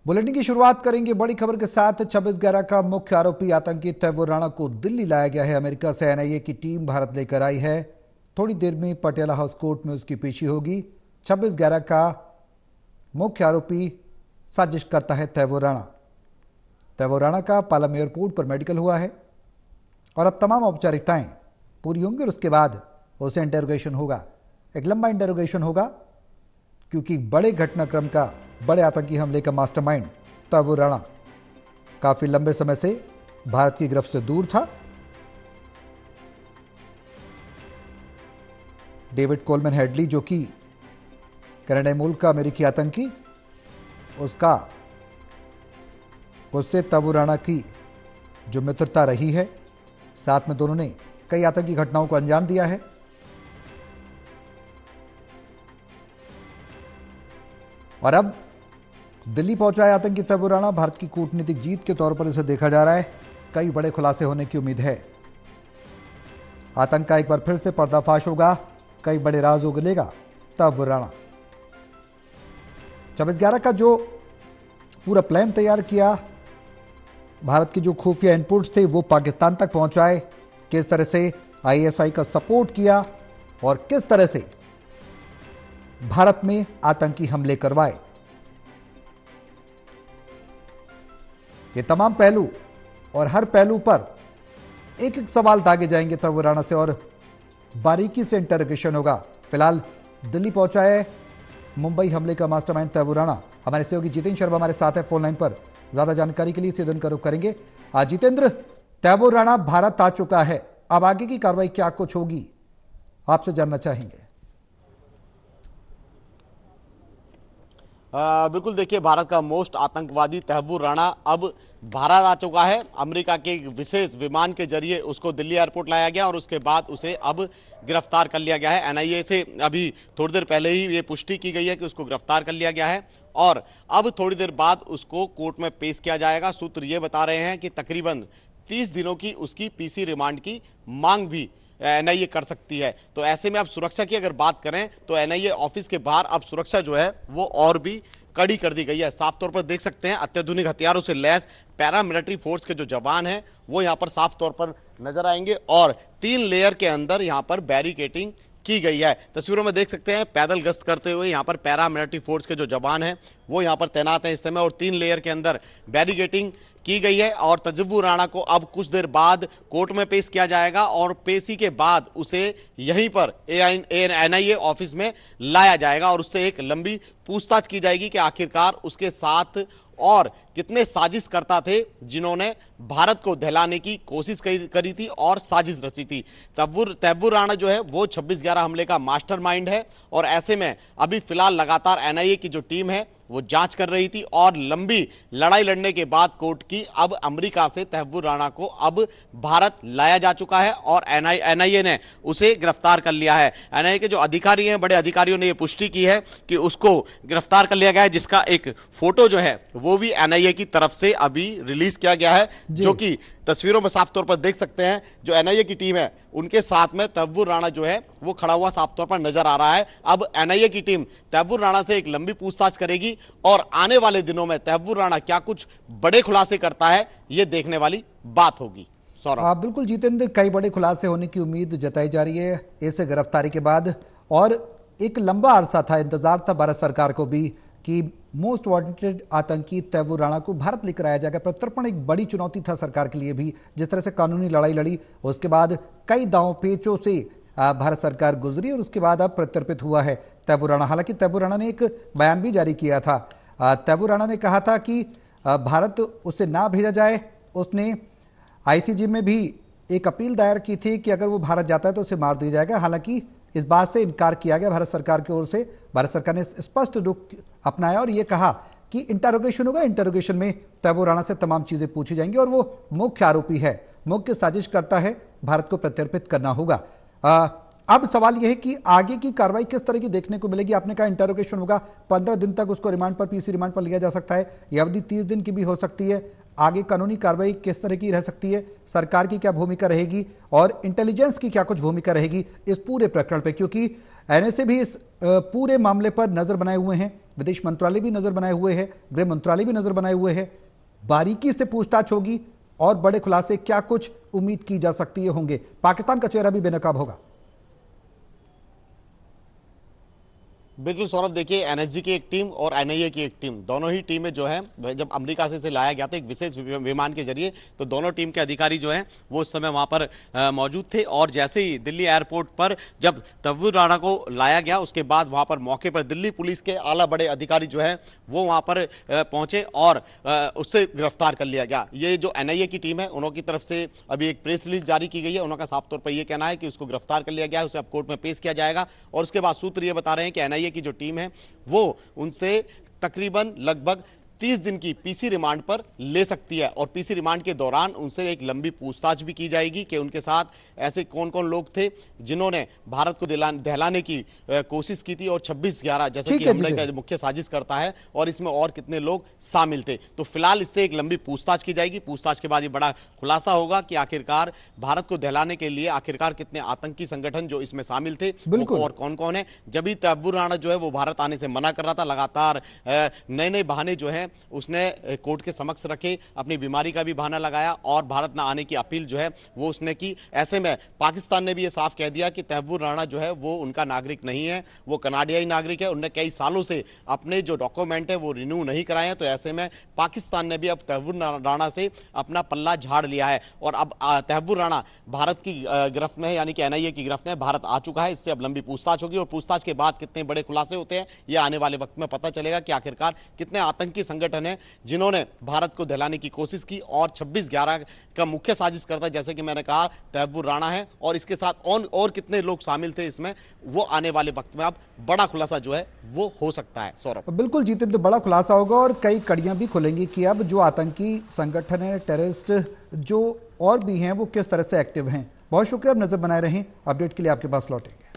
Bulletin की शुरुआत करेंगे बड़ी खबर के साथ। 26/11 का मुख्य आरोपी आतंकी तैमूर राणा को दिल्ली लाया गया है। अमेरिका से एनआईए की टीम भारत लेकर आई है। थोड़ी देर में पटियाला हाउस कोर्ट में उसकी पेशी होगी। 26/11 का मुख्य आरोपी साजिश करता है तैमूर राणा। तैमूर राणा का पालम एयरपोर्ट पर मेडिकल हुआ है और अब तमाम औपचारिकताएं पूरी होंगी और उसके बाद उसे इंटरोगेशन होगा। एक लंबा इंटरोगेशन होगा क्योंकि बड़े घटनाक्रम का, बड़े आतंकी हमले का मास्टरमाइंड तैमूर राणा काफी लंबे समय से भारत की गिरफ्त से दूर था। डेविड कोलमैन हेडली, जो कि कनाडाई मूल का अमेरिकी आतंकी, उससे तैमूर राणा की जो मित्रता रही है, साथ में दोनों ने कई आतंकी घटनाओं को अंजाम दिया है। और अब दिल्ली पहुंचा है आतंकी तैमूर राणा। भारत की कूटनीतिक जीत के तौर पर इसे देखा जा रहा है। कई बड़े खुलासे होने की उम्मीद है। आतंक का एक बार फिर से पर्दाफाश होगा, कई बड़े राज उगलेगा तैमूर राणा। 26/11 का जो पूरा प्लान तैयार किया, भारत के जो खुफिया इनपुट्स थे वो पाकिस्तान तक पहुंचाए, किस तरह से आईएसआई का सपोर्ट किया और किस तरह से भारत में आतंकी हमले करवाए, ये तमाम पहलू और हर पहलू पर एक एक सवाल दागे जाएंगे तैमूर राणा से और बारीकी से इंटरोगेशन होगा। फिलहाल दिल्ली पहुंचा है मुंबई हमले का मास्टरमाइंड तैमूर राणा। हमारे सहयोगी जितेंद्र शर्मा हमारे साथ है फोन लाइन पर। ज्यादा जानकारी के लिए सीधन का रुख करेंगे। जितेंद्र, तैमूर राणा भारत आ चुका है, अब आगे की कार्रवाई क्या कुछ होगी, आपसे जानना चाहेंगे। बिल्कुल, देखिए, भारत का मोस्ट आतंकवादी तैमूर राणा अब भारत आ चुका है। अमेरिका के एक विशेष विमान के जरिए उसको दिल्ली एयरपोर्ट लाया गया और उसके बाद उसे अब गिरफ्तार कर लिया गया है। एनआईए से अभी थोड़ी देर पहले ही ये पुष्टि की गई है कि उसको गिरफ्तार कर लिया गया है और अब थोड़ी देर बाद उसको कोर्ट में पेश किया जाएगा। सूत्र ये बता रहे हैं कि तकरीबन 30 दिनों की उसकी पीसी रिमांड की मांग भी एनआईए कर सकती है। तो ऐसे में अब सुरक्षा की अगर बात करें तो एनआईए ऑफिस के बाहर अब सुरक्षा जो है वो और भी कड़ी कर दी गई है। साफ तौर पर देख सकते हैं अत्याधुनिक हथियारों से लैस पैरामिलिट्री फोर्स के जो जवान हैं वो यहां पर साफ तौर पर नजर आएंगे और 3 लेयर के अंदर यहां पर बैरिकेटिंग की गई है। तस्वीरों में देख सकते हैं पैदल गश्त करते हुए यहां पर पैरामिलिट्री फोर्स के जो जवान हैं वो यहां पर तैनात हैं इस समय और 3 लेयर के अंदर बैरिकेटिंग की गई है और तैमूर राणा को अब कुछ देर बाद कोर्ट में पेश किया जाएगा और पेशी के बाद उसे यहीं पर एनआईए ऑफिस में लाया जाएगा और उससे एक लंबी पूछताछ की जाएगी कि आखिरकार उसके साथ और कितने साजिश करता थे जिन्होंने भारत को दहलाने की कोशिश करी थी और साजिश रची थी। तैमूर राणा जो है वो 26/11 हमले का मास्टरमाइंड है और ऐसे में अभी फिलहाल लगातार एनआईए की जो टीम है वो जांच कर रही थी और लंबी लड़ाई लड़ने के बाद कोर्ट की अब अमेरिका से तैमूर राणा को अब भारत लाया जा चुका है और एनआईए ने उसे गिरफ्तार कर लिया है। एनआईए के जो अधिकारी हैं, बड़े अधिकारियों ने यह पुष्टि की है कि उसको गिरफ्तार कर लिया गया है, जिसका एक फोटो जो है वो भी एनआईए की तरफ से अभी रिलीज किया गया है, जो कि तस्वीरों में साफ तौर पर देख सकते हैं। जो एनआईए की टीम है उनके साथ में तैमूर राणा जो है वो खड़ा हुआ साफ तौर पर नजर आ रहा है। अब एनआईए की टीम तैमूर राणा से एक लंबी पूछताछ करेगी और आने वाले दिनों में तैमूर राणा क्या कुछ बड़े खुलासे करता है ये देखने वाली बात होगी। सौरभ। बिल्कुल जितेंद्र, कई बड़े खुलासे होने की उम्मीद जताई जा रही है इस गिरफ्तारी के बाद और एक लंबा अरसा था, इंतजार था भारत सरकार को भी कि मोस्ट वांटेड आतंकी तैमूर राणा को भारत लेकर आया जाएगा। प्रत्यर्पण एक बड़ी चुनौती था सरकार के लिए भी, जिस तरह से कानूनी लड़ाई लड़ी उसके बाद कई दांव पेचों से भारत सरकार गुजरी और उसके बाद अब प्रत्यर्पित हुआ है तैमूर राणा। हालांकि तैमूर राणा ने एक बयान भी जारी किया था। तैमूर राणा ने कहा था कि भारत उसे ना भेजा जाए। उसने आईसीजे में भी एक अपील दायर की थी कि अगर वो भारत जाता है तो उसे मार दिया जाएगा। हालांकि इस बात से इनकार किया गया भारत सरकार की ओर से। भारत सरकार ने स्पष्ट रुख अपनाया और यह कहा कि इंटरोगेशन होगा, इंटरोगेशन में तैमूर राणा से तमाम चीजें पूछी जाएंगी और वो मुख्य आरोपी है, मुख्य साजिश करता है, भारत को प्रत्यर्पित करना होगा। अब सवाल यह है कि आगे की कार्रवाई किस तरह की देखने को मिलेगी। आपने कहा इंटरोगेशन होगा, 15 दिन तक उसको रिमांड पर, पीसी रिमांड पर लिया जा सकता है। यह अवधि 30 दिन की भी हो सकती है। आगे कानूनी कार्रवाई किस तरह की रह सकती है, सरकार की क्या भूमिका रहेगी और इंटेलिजेंस की क्या कुछ भूमिका रहेगी इस पूरे प्रकरण पे, क्योंकि एनएसए भी इस पूरे मामले पर नजर बनाए हुए हैं। विदेश मंत्रालय भी नजर बनाए हुए है, गृह मंत्रालय भी नजर बनाए हुए है। बारीकी से पूछताछ होगी और बड़े खुलासे क्या कुछ उम्मीद की जा सकती है होंगे। पाकिस्तान का चेहरा भी बेनकाब होगा। बिल्कुल सौरभ, देखिए एनएसजी की एक टीम और एनआईए की एक टीम, दोनों ही टीमें जो है, जब अमेरिका से इसे लाया गया था एक विशेष विमान के जरिए, तो दोनों टीम के अधिकारी जो हैं वो उस समय वहां पर मौजूद थे। और जैसे ही दिल्ली एयरपोर्ट पर जब तव्वूर राणा को लाया गया, उसके बाद वहां पर मौके पर दिल्ली पुलिस के आला बड़े अधिकारी जो है वो वहां पर पहुंचे और उससे गिरफ्तार कर लिया गया। ये जो एनआईए की टीम है उनकी तरफ से अभी एक प्रेस रिलीज जारी की गई है। उनका साफ तौर पर यह कहना है कि उसको गिरफ्तार कर लिया गया है, उसे अब कोर्ट में पेश किया जाएगा। और उसके बाद सूत्र ये बता रहे हैं कि एनआईए की जो टीम है वो उनसे तकरीबन लगभग 30 दिन की पीसी रिमांड पर ले सकती है। और पीसी रिमांड के दौरान उनसे एक लंबी पूछताछ भी की जाएगी कि उनके साथ ऐसे कौन कौन लोग थे जिन्होंने भारत को दहलाने की कोशिश की थी, और 26/11 जैसे कि हमले का मुख्य साजिश करता है, और इसमें और कितने लोग शामिल थे। तो फिलहाल इससे एक लंबी पूछताछ की जाएगी। पूछताछ के बाद ये बड़ा खुलासा होगा कि आखिरकार भारत को दहलाने के लिए आखिरकार कितने आतंकी संगठन जो इसमें शामिल थे और कौन कौन है। जब भी तव्वूर राणा जो है वो भारत आने से मना कर रहा था, लगातार नए नए बहाने जो है उसने कोर्ट के समक्ष रखे, अपनी बीमारी का भी बहाना लगाया और भारत न आने की अपील जो है वो उसने की। ऐसे में पाकिस्तान ने भी ये साफ कह दिया कि तव्वूर राणा जो है वो उनका नागरिक नहीं है, वो कनाडियाई नागरिक है। उन्होंने कई सालों से अपने जो डॉक्यूमेंट है वो रिन्यू नहीं कराए हैं। तो ऐसे में पाकिस्तान ने भी अब तव्वूर राणा से अपना पल्ला झाड़ लिया है और अब तव्वूर राणा भारत की गिरफ्त में है, यानी कि एनआईए की गिरफ्त में भारत आ चुका है। इससे अब लंबी पूछताछ होगी और पूछताछ के बाद कितने बड़े खुलासे होते हैं ये आने वाले वक्त में पता चलेगा कि आखिरकार कितने आतंकी संगठन है जिन्होंने भारत को दहलाने की कोशिश की। और 26/11 का मुख्य साजिशकर्ता जैसे कि मैंने कहा तव्वूर राणा है, और इसके साथ और कितने लोग शामिल थे इसमें, वो आने वाले वक्त में अब बड़ा खुलासा जो है वो हो सकता है। सौरभ, बिल्कुल जितेंद्र, बड़ा खुलासा होगा और कई कड़ियां भी खुलेंगी कि अब जो आतंकी संगठन है, टेररिस्ट जो और भी हैं, वो किस तरह से एक्टिव हैं। बहुत शुक्रिया, अब नजर बनाए रहें। अपडेट के लिए आपके पास लौटेंगे।